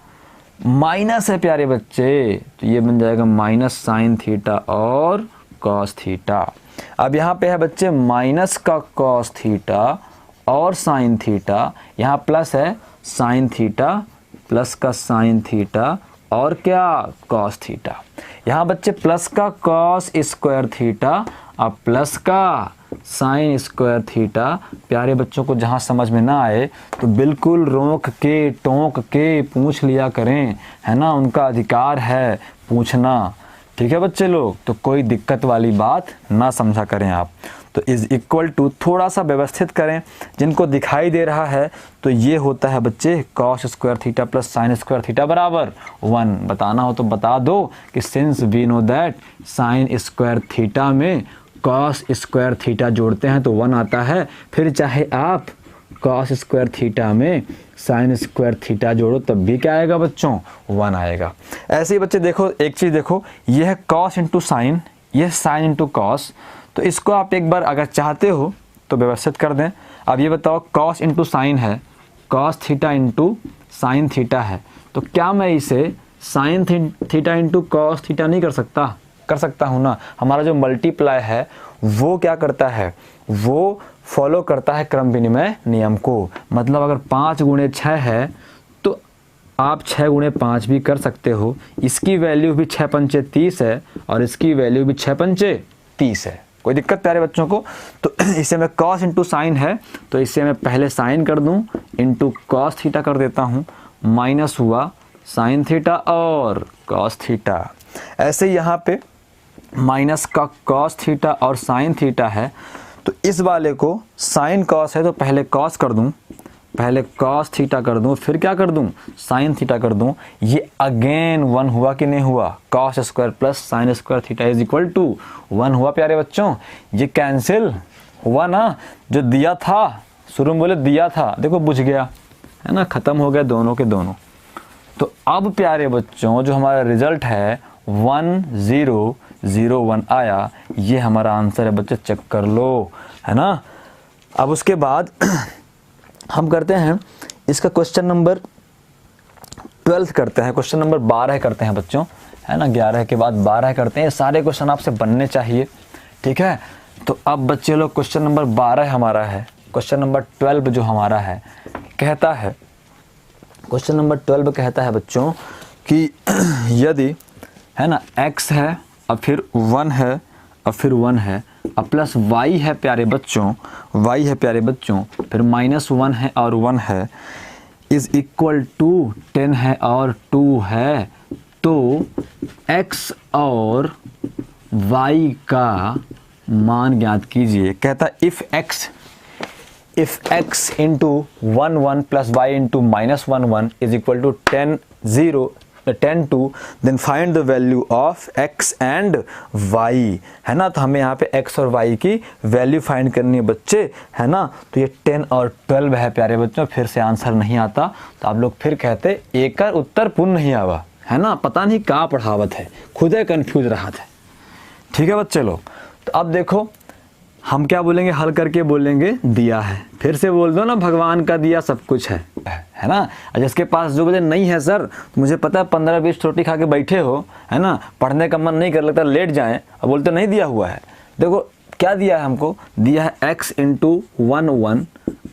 माइनस है प्यारे बच्चे, तो ये बन जाएगा माइनस साइन थीटा और कॉस थीटा। अब यहाँ पे है बच्चे माइनस का कॉस थीटा और साइन थीटा, यहाँ प्लस है साइन थीटा प्लस का साइन थीटा और क्या? Cos theta. यहाँ बच्चे प्लस का कॉस स्क्वायर थीटा और प्लस का साइन स्क्वायर थीटा। प्यारे बच्चों को जहाँ समझ में ना आए तो बिल्कुल रोक के टोक के पूछ लिया करें, है ना, उनका अधिकार है पूछना। ठीक है बच्चे लोग, तो कोई दिक्कत वाली बात ना समझा करें आप। तो इज इक्वल टू थोड़ा सा व्यवस्थित करें, जिनको दिखाई दे रहा है तो ये होता है बच्चे cos square theta plus sine square theta बराबर 1। बताना हो तो बता दो कि since we know that sine square theta में कॉस स्क्वायर थीटा जोड़ते हैं तो 1 आता है। फिर चाहे आप कॉस स्क्वायर थीटा में साइन स्क्वायर थीटा जोड़ो तब भी क्या आएगा बच्चों? 1 आएगा। ऐसे ही बच्चे देखो, एक चीज़ देखो, ये है कॉस इंटू साइन, ये साइन इंटू कॉस, तो इसको आप एक बार अगर चाहते हो तो व्यवस्थित कर दें। अब ये बताओ कॉस इंटू साइन है, cos theta into sine theta है, तो क्या मैं इसे sign theta into cos theta नहीं कर सकता? कर सकता हूँ ना। हमारा जो मल्टीप्लाई है वो क्या करता है? वो फॉलो करता है क्रम विनिमय नियम को। मतलब अगर 5 गुणे 6 है तो आप 6 गुणे 5 भी कर सकते हो। इसकी वैल्यू भी 6 पंचे 30 है और इसकी वैल्यू भी 6 पंचे 30 है। कोई दिक्कत प्यारे बच्चों को? तो इसे मैं कॉस इंटू साइन है तो इसे मैं पहले साइन कर दूं, इंटू कॉस थीटा कर देता हूं, माइनस हुआ साइन थीटा और कॉस थीटा। ऐसे यहाँ पे माइनस का कॉस थीटा और साइन थीटा है, तो इस वाले को साइन कॉस है तो पहले कॉस कर दूं, पहले कॉस थीटा कर दूं, फिर क्या कर दूं? साइन थीटा कर दूं। ये अगेन 1 हुआ कि नहीं हुआ? Cos square plus sine square theta is equal to 1 हुआ प्यारे बच्चों। ये कैंसिल हुआ ना, जो दिया था शुरू में बोले दिया था, देखो बुझ गया, है ना, ख़त्म हो गया दोनों के दोनों। तो अब प्यारे बच्चों जो हमारा रिजल्ट है 1001 आया, ये हमारा आंसर है बच्चे, चेक कर लो, है ना। अब उसके बाद हम करते हैं इसका क्वेश्चन नंबर 12 करते हैं, क्वेश्चन नंबर 12 करते हैं बच्चों, है ना। 11 के बाद 12 करते हैं। ये सारे क्वेश्चन आपसे बनने चाहिए, ठीक है। तो अब बच्चे लोग क्वेश्चन नंबर 12 हमारा है। क्वेश्चन नंबर 12 जो हमारा है कहता है, क्वेश्चन नंबर 12 कहता है बच्चों कि यदि, है ना, x है और फिर 1 है और फिर 1 है और प्लस y है प्यारे बच्चों, y है प्यारे बच्चों, फिर -1 है और 1 है, इज इक्वल टू 10 है और 2 है, तो x और y का मान ज्ञात कीजिए। कहता if x into 1 plus y into -1 is equal to 10 2, then find the value of x and y, है ना। तो हमें यहाँ पे x और y की वैल्यू फाइंड करनी है बच्चे, है ना। तो ये 10 और 12 है प्यारे बच्चों। फिर से आंसर नहीं आता तो आप लोग फिर कहते एकर उत्तर पूर्ण नहीं आवा, है ना, पता नहीं कहाँ पढ़ावत है, खुद कंफ्यूज रहा था। ठीक है बच्चे लोग, तो अब देखो हम क्या बोलेंगे, हल करके बोलेंगे दिया है। फिर से बोल दो ना, भगवान का दिया सब कुछ है ना। और जिसके पास जो बोले नहीं है सर, तो मुझे पता है 15-20 रोटी खा के बैठे हो, है ना, पढ़ने का मन नहीं कर लगता, लेट जाएं और बोलते नहीं दिया हुआ है। देखो क्या दिया है हमको, दिया है x into 1 1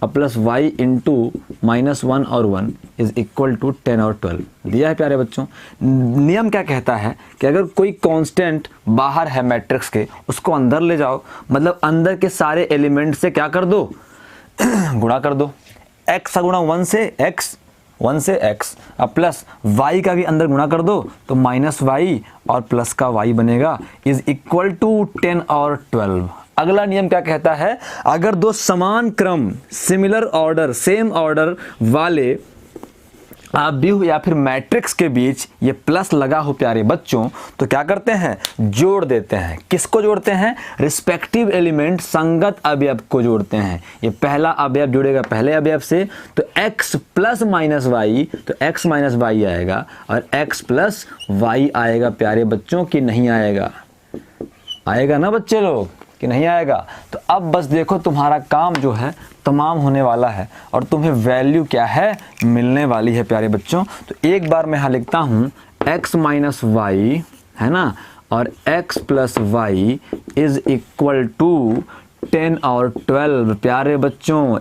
plus y into -1 और 1 इज इक्वल टू 10 और 12 दिया है प्यारे बच्चों। नियम क्या कहता है कि अगर कोई कांस्टेंट बाहर है मैट्रिक्स के, उसको अंदर ले जाओ, मतलब अंदर के सारे एलिमेंट से क्या कर दो गुणा कर दो। x का गुणा 1 से x अब प्लस y का भी अंदर गुणा कर दो तो -y और प्लस का y बनेगा इज इक्वल टू 10 और 12। अगला नियम क्या कहता है, अगर दो समान क्रम सिमिलर ऑर्डर सेम ऑर्डर वाले आव्यूह या फिर मैट्रिक्स के बीच ये प्लस लगा हो प्यारे बच्चों, तो क्या करते हैं, जोड़ देते हैं। किसको जोड़ते हैं, रिस्पेक्टिव एलिमेंट संगत अवयव को जोड़ते हैं। ये पहला अवयव जुड़ेगा पहले अवयव से तो x प्लस माइनस वाई, तो x माइनस वाई आएगा और x प्लस वाई आएगा प्यारे बच्चों कि नहीं आएगा, आएगा ना बच्चे लोग कि नहीं आएगा। तो अब बस देखो तुम्हारा काम जो है तमाम होने वाला है और तुम्हें वैल्यू क्या है मिलने वाली है प्यारे बच्चों। तो एक बार मैं यहाँ लिखता हूँ x माइनस वाई है ना, और x plus y is equal to 10 और 12 प्यारे बच्चों।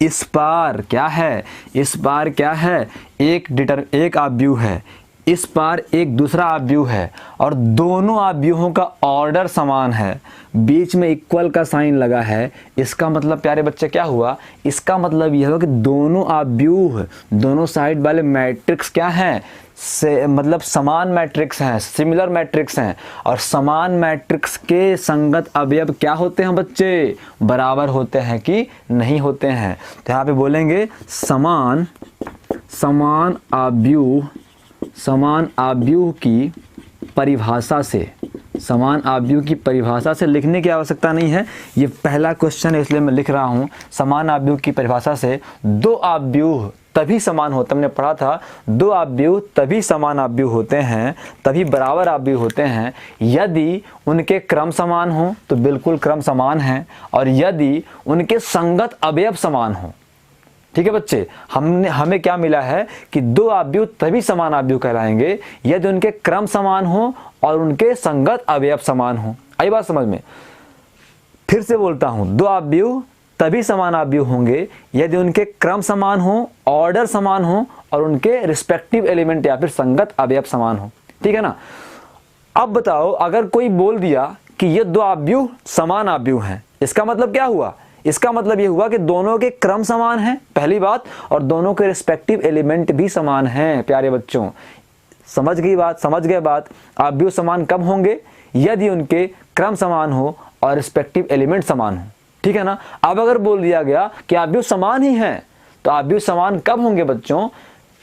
इस बार क्या है, इस बार क्या है, एक आव्यूह है, इस पार एक दूसरा आव्यूह है और दोनों आव्यूहों का ऑर्डर समान है, बीच में इक्वल का साइन लगा है। इसका मतलब प्यारे बच्चे क्या हुआ, इसका मतलब यह हुआ कि दोनों आव्यूह दोनों साइड वाले मैट्रिक्स क्या हैं, से मतलब समान मैट्रिक्स हैं, सिमिलर मैट्रिक्स हैं। और समान मैट्रिक्स के संगत अवयव क्या होते हैं बच्चे, बराबर होते हैं कि नहीं होते हैं। तो यहाँ पे बोलेंगे समान आव्यूह की परिभाषा से, समान आव्यूह की परिभाषा से लिखने की आवश्यकता नहीं है, ये पहला क्वेश्चन है इसलिए मैं लिख रहा हूँ। समान आव्यूह की परिभाषा से दो आव्यूह तभी समान होते, हमने पढ़ा था दो आव्यूह तभी समान आव्यूह होते हैं, तभी बराबर आव्यूह होते हैं यदि उनके क्रम समान हो, तो बिल्कुल क्रम समान है, और यदि उनके संगत अवयव समान हो। ठीक है बच्चे, हमें क्या मिला है कि दो आव्यूह तभी समान आव्यूह कहलाएंगे यदि उनके क्रम समान हो और उनके संगत अवयव समान हो। आई बात समझ में, फिर से बोलता हूं, दो आव्यूह तभी समान आव्यूह होंगे यदि उनके क्रम समान हो, ऑर्डर समान हो और उनके रिस्पेक्टिव एलिमेंट या फिर संगत अवयव समान हो। ठीक है ना। अब बताओ, अगर कोई बोल दिया कि ये दो आव्यूह समान आव्यूह हैं, इसका मतलब क्या हुआ, इसका मतलब ये हुआ कि दोनों के क्रम समान हैं पहली बात, और दोनों के रिस्पेक्टिव एलिमेंट भी समान हैं प्यारे बच्चों। समझ गए बात। आव्यूह समान कब होंगे, यदि उनके क्रम समान हो और रिस्पेक्टिव एलिमेंट समान हो। ठीक है ना। अब अगर बोल दिया गया कि आव्यूह समान ही हैं, तो आव्यूह समान कब होंगे बच्चों,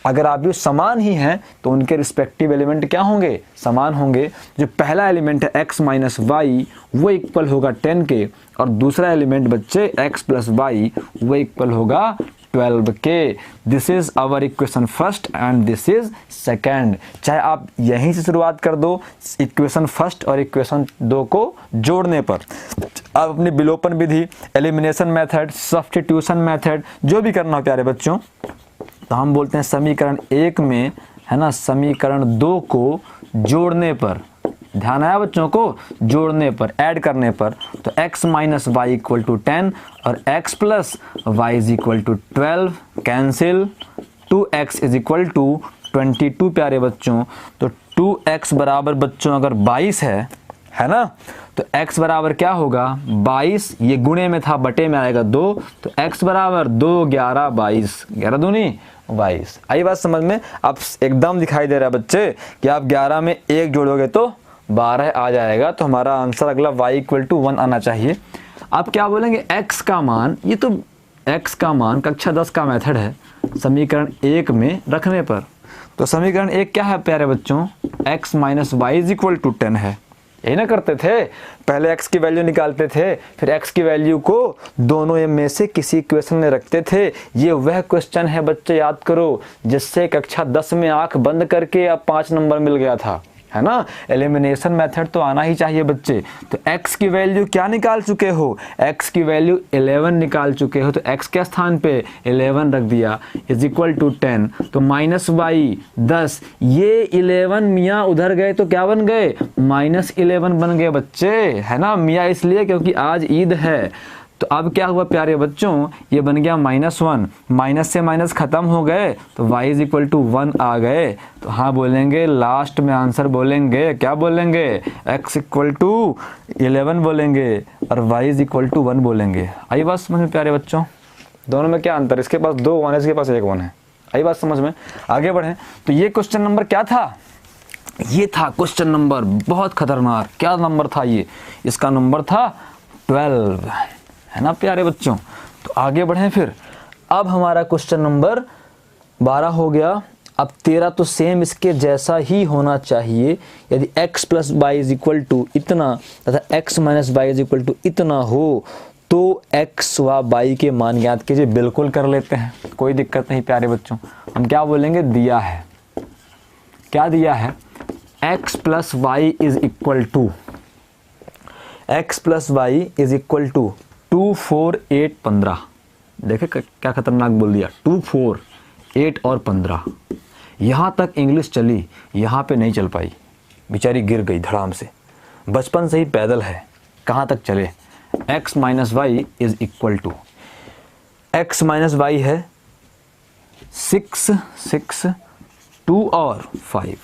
अगर आव्यूह समान ही हैं तो उनके रिस्पेक्टिव एलिमेंट क्या होंगे, समान होंगे। जो पहला एलिमेंट है x माइनस वाई वो इक्वल होगा 10 के, और दूसरा एलिमेंट बच्चे x प्लस वाई वो इक्वल होगा 12 के। This is our equation first and this is second. चाहे आप यहीं से शुरुआत कर दो इक्वेशन फर्स्ट और इक्वेशन 2 को जोड़ने पर, आप अपनी विलोपन विधि, एलिमिनेशन मेथड, सब्स्टिट्यूशन मेथड जो भी करना हो प्यारे बच्चों, तो हम बोलते हैं समीकरण 1 में है ना, समीकरण 2 को जोड़ने पर, ध्यान आया बच्चों को, जोड़ने पर, ऐड करने पर, तो x minus y equal to 10 और x plus y is equal to 12 cancel, 2x is equal to 22 प्यारे बच्चों। तो 2x बराबर बच्चों अगर 22 है ना, तो x बराबर क्या होगा 22, ये गुणे में था बटे में आएगा 2, तो x बराबर 2 11 22, 11 दूनी 22। आई बात समझ में। अब एकदम दिखाई दे रहा है बच्चे कि आप 11 में 1 जोड़ोगे तो 12 आ जाएगा, तो हमारा आंसर अगला y इक्वल टू 1 आना चाहिए। आप क्या बोलेंगे, x का मान, ये तो x का मान कक्षा 10 का मेथड है समीकरण 1 में रखने पर। तो समीकरण 1 क्या है प्यारे बच्चों, x minus y is equal to 10 है, यही ना करते थे, पहले x की वैल्यू निकालते थे, फिर x की वैल्यू को दोनों में से किसी इक्वेशन में रखते थे। ये वह क्वेश्चन है बच्चे, याद करो, जिससे कक्षा 10 में आंख बंद करके अब 5 नंबर मिल गया था, है ना। एलिमिनेशन मेथड तो आना ही चाहिए बच्चे। तो x की वैल्यू क्या निकाल चुके हो, x की वैल्यू 11 निकाल चुके हो, तो x के स्थान पे 11 रख दिया इज इक्वल टू 10। तो माइनस वाई 10, ये 11 मियाँ उधर गए तो क्या बन गए, -11 बन गए बच्चे, है ना। मियाँ इसलिए क्योंकि आज ईद है। तो अब क्या हुआ प्यारे बच्चों, ये बन गया -1, माइनस से माइनस खत्म हो गए तो y इज इक्वल टू 1 आ गए। तो हाँ बोलेंगे, लास्ट में आंसर बोलेंगे, क्या बोलेंगे, x इक्वल टू 11 बोलेंगे और y इज इक्वल टू 1 बोलेंगे। आई बात समझ में प्यारे बच्चों, दोनों में क्या अंतर, इसके पास 2 1 है, इसके पास 1 1 है। आई बात समझ में, आगे बढ़ें। तो ये क्वेश्चन नंबर क्या था, ये था क्वेश्चन नंबर बहुत खतरनाक। क्या नंबर था ये, इसका नंबर था 12, है ना प्यारे बच्चों। तो आगे बढ़ें फिर। अब हमारा क्वेश्चन नंबर 12 हो गया। अब 13 तो सेम इसके जैसा ही होना चाहिए। यदि x plus y is equal to इतना तथा x minus y is equal to इतना हो तो x व y के मान ज्ञात कीजिए। बिल्कुल कर लेते हैं, कोई दिक्कत नहीं प्यारे बच्चों। हम क्या बोलेंगे, दिया है, क्या दिया है, x plus y is equal to, x plus y is equal to 2 4 8 15। देखे क्या खतरनाक बोल दिया, 2 4 8 और 15। यहाँ तक इंग्लिश चली, यहाँ पे नहीं चल पाई, बेचारी गिर गई धड़ाम से। बचपन से ही पैदल है, कहाँ तक चले। x minus y is equal to, x minus y है 6 6 2 और 5।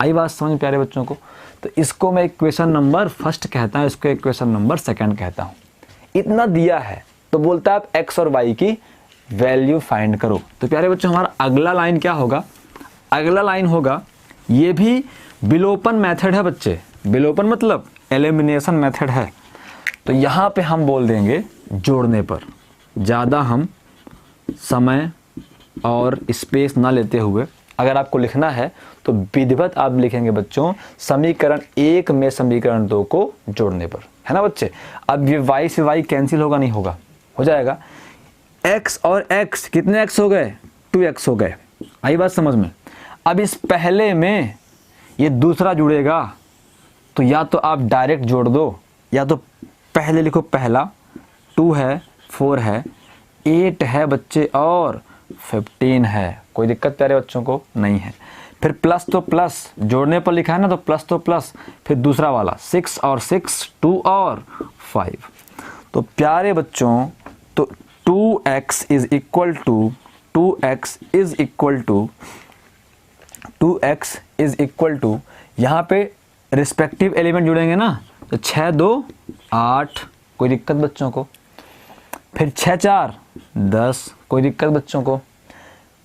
आई बात समझ प्यारे बच्चों को। तो इसको मैं इक्वेशन नंबर फर्स्ट कहता हूँ, इसको इक्वेशन नंबर सेकंड कहता हूँ। इतना दिया है तो बोलता है आप x और y की वैल्यू फाइंड करो। तो प्यारे बच्चों हमारा अगला लाइन क्या होगा, अगला लाइन होगा, ये भी विलोपन मेथड है बच्चे। विलोपन मतलब एलिमिनेशन मेथड है। तो यहाँ पे हम बोल देंगे जोड़ने पर, ज़्यादा हम समय और स्पेस ना लेते हुए अगर आपको लिखना है तो विधिवत आप लिखेंगे बच्चों, समीकरण 1 में समीकरण 2 को जोड़ने पर, है ना बच्चे। अब ये y से y कैंसिल होगा, नहीं होगा, हो जाएगा। x और x, कितने x हो गए, 2x हो गए। आई बात समझ में। अब इस पहले में ये दूसरा जुड़ेगा, तो या तो आप डायरेक्ट जोड़ दो, या तो पहले लिखो पहला, 2 है 4 है 8 है बच्चे और 15 है। कोई दिक्कत प्यारे बच्चों को नहीं है। फिर प्लस तो प्लस, जोड़ने पर लिखा है ना, तो प्लस तो प्लस, फिर दूसरा वाला 6 और 6 2 और 5। तो प्यारे बच्चों तो 2x is equal to 2x is equal to 2x is equal to, यहाँ पे रिस्पेक्टिव एलिमेंट जुड़ेंगे ना, तो 6 2 8, कोई दिक्कत बच्चों को। फिर 6 4 10, कोई दिक्कत बच्चों को।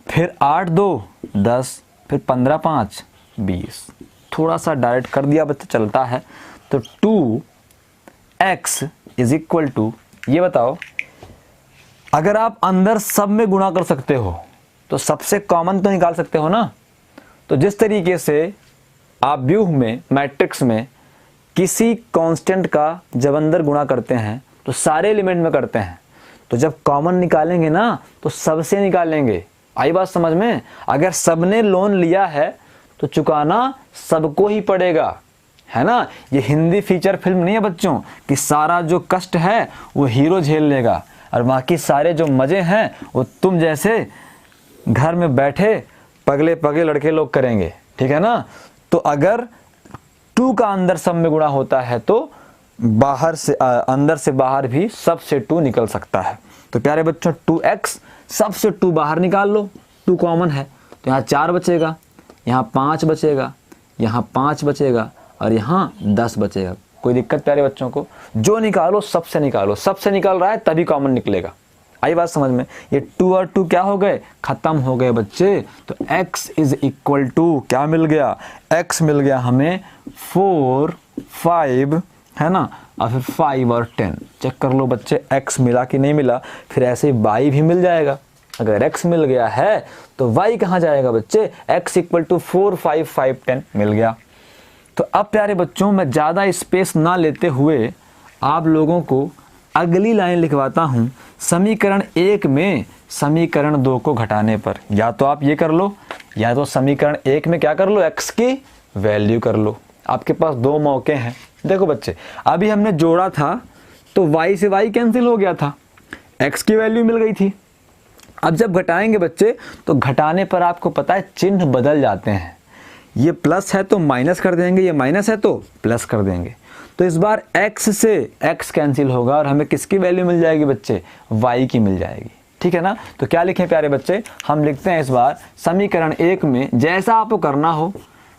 फिर 8 2 10, फिर 15 5 20। थोड़ा सा डायरेक्ट कर दिया बच्चा, चलता है। तो 2x इज इक्वल टू, ये बताओ अगर आप अंदर सब में गुणा कर सकते हो तो सबसे कॉमन तो निकाल सकते हो ना। तो जिस तरीके से आप व्यूह में, मैट्रिक्स में किसी कांस्टेंट का जब अंदर गुणा करते हैं तो सारे एलिमेंट में करते हैं, तो जब कॉमन निकालेंगे ना तो सबसे निकालेंगे। आई बात समझ में। अगर सबने लोन लिया है तो चुकाना सबको ही पड़ेगा, है ना। ये हिंदी फीचर फिल्म नहीं है बच्चों कि सारा जो कष्ट है वो हीरो झेल लेगा और बाकी सारे जो मजे हैं वो तुम जैसे घर में बैठे पगले पगले लड़के लोग करेंगे, ठीक है ना। तो अगर 2 का अंदर सब में गुणा होता है तो बाहर से अंदर से बाहर भी सब से 2 निकल सकता है। तो प्यारे बच्चों 2x, सब से 2 बाहर निकाल लो, 2 कॉमन है तो यहाँ 4 बचेगा, यहाँ 5 बचेगा, यहाँ 5 बचेगा और यहाँ 10 बचेगा। कोई दिक्कत प्यारे बच्चों को, जो निकालो सबसे निकालो, सबसे निकल रहा है तभी कॉमन निकलेगा। आई बात समझ में। ये 2 और 2 क्या हो गए, खत्म हो गए बच्चे। तो x इज इक्वल टू क्या मिल गया, x मिल गया हमें 4 5, है ना, और फिर 5 और 10। चेक कर लो बच्चे x मिला कि नहीं मिला। फिर ऐसे y भी मिल जाएगा। अगर x मिल गया है तो y कहाँ जाएगा बच्चे, x इक्वल टू 4 5 5 10 मिल गया। तो अब प्यारे बच्चों मैं ज़्यादा स्पेस ना लेते हुए आप लोगों को अगली लाइन लिखवाता हूँ। समीकरण 1 में समीकरण 2 को घटाने पर या तो आप ये कर लो, या तो समीकरण 1 में क्या कर लो, x की वैल्यू कर लो। आपके पास 2 मौके हैं। देखो बच्चे, अभी हमने जोड़ा था तो y से y कैंसिल हो गया था, x की वैल्यू मिल गई थी। अब जब घटाएंगे बच्चे तो घटाने पर आपको पता है चिन्ह बदल जाते हैं। ये प्लस है तो माइनस कर देंगे, ये माइनस है तो प्लस कर देंगे। तो इस बार x से x कैंसिल होगा और हमें किसकी वैल्यू मिल जाएगी बच्चे, y की मिल जाएगी। ठीक है ना। तो क्या लिखें प्यारे बच्चे, हम लिखते हैं इस बार समीकरण 1 में जैसा आपको करना हो,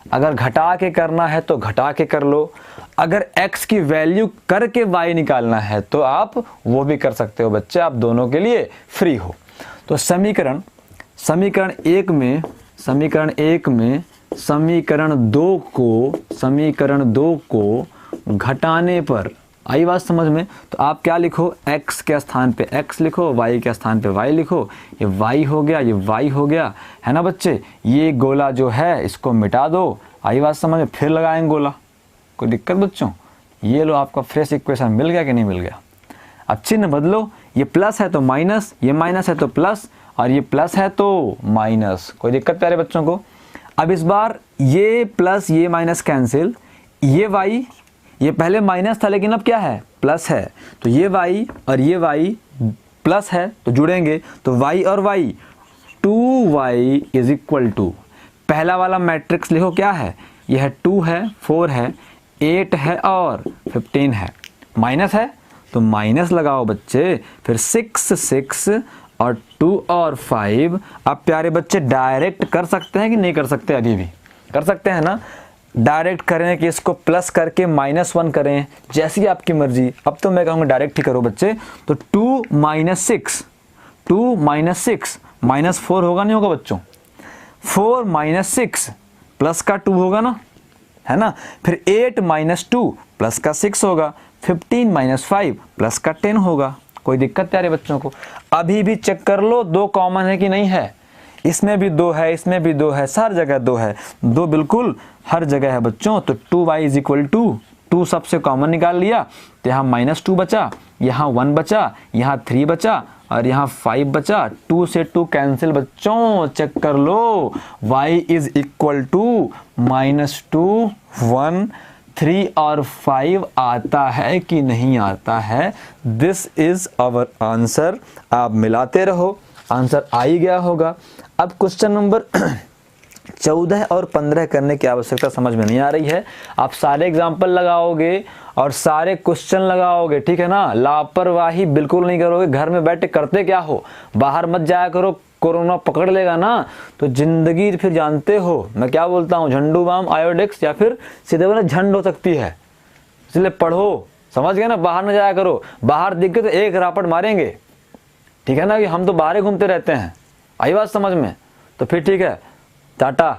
अगर घटा के करना है तो घटा के कर लो, अगर x की वैल्यू करके y निकालना है तो आप वो भी कर सकते हो बच्चे, आप दोनों के लिए फ्री हो। तो समीकरण 1 में समीकरण 2 को घटाने पर आई बात समझ में, तो आप क्या लिखो, x के स्थान पे x लिखो, y के स्थान पे y लिखो। ये y हो गया, ये y हो गया, है ना बच्चे। ये गोला जो है इसको मिटा दो, आई बात समझ में, फिर लगाएंगे गोला, कोई दिक्कत बच्चों। ये लो आपका फ्रेश इक्वेशन मिल गया कि नहीं मिल गया। अब चिन्ह बदलो, ये प्लस है तो माइनस, ये माइनस है तो प्लस, और ये प्लस है तो माइनस, कोई दिक्कत प्यारे बच्चों को। अब इस बार ये प्लस ये माइनस कैंसिल, ये y, ये पहले माइनस था लेकिन अब क्या है, प्लस है, तो ये y और ये y प्लस है तो जुड़ेंगे, तो y और y 2y is equal to, पहला वाला मैट्रिक्स लिखो क्या है, यह 2 है, 4 है, 8 है और 15 है, माइनस है तो माइनस लगाओ बच्चे, फिर 6 और 2 और 5। अब प्यारे बच्चे डायरेक्ट कर सकते हैं कि नहीं कर सकते, अभी भी कर सकते हैं ना। डायरेक्ट करें कि इसको प्लस करके -1 करें, जैसी आपकी मर्जी। अब तो मैं कहूँगा डायरेक्ट ही करो बच्चे। तो 2 - 6 -4 होगा नहीं होगा बच्चों, 4 - 6 प्लस का 2 होगा ना, है ना। फिर 8 - 2 प्लस का 6 होगा, 15 - 5 प्लस का 10 होगा। कोई दिक्कत प्यारे बच्चों को। अभी भी चेक कर लो 2 कॉमन है कि नहीं है, इसमें भी 2 है, इसमें भी 2 है, हर जगह 2 है, 2 बिल्कुल हर जगह है बच्चों। तो 2y इज इक्वल टू 2 सबसे कॉमन निकाल लिया, तो यहाँ -2 बचा, यहाँ 1 बचा, यहाँ 3 बचा और यहाँ 5 बचा। 2 से 2 कैंसिल बच्चों, चेक कर लो, y इज इक्वल टू -2 1 3 और 5 आता है कि नहीं आता है। This is our answer. आप मिलाते रहो, आंसर आ ही गया होगा। अब क्वेश्चन नंबर 14 और 15 करने की आवश्यकता समझ में नहीं आ रही है। आप सारे एग्जाम्पल लगाओगे और सारे क्वेश्चन लगाओगे, ठीक है ना। लापरवाही बिल्कुल नहीं करोगे, घर में बैठे करते क्या हो, बाहर मत जाया करो, कोरोना पकड़ लेगा ना तो जिंदगी फिर जानते हो मैं क्या बोलता हूँ, झंडू बाम आयोडेक्स या फिर सीधे बोले झंड हो सकती है। इसलिए पढ़ो, समझ गए ना, बाहर न जाया करो, बाहर दिख गए तो एक रापट मारेंगे, ठीक है ना, कि हम तो बाहर ही घूमते रहते हैं। आई बात समझ में, तो फिर ठीक है, टाटा।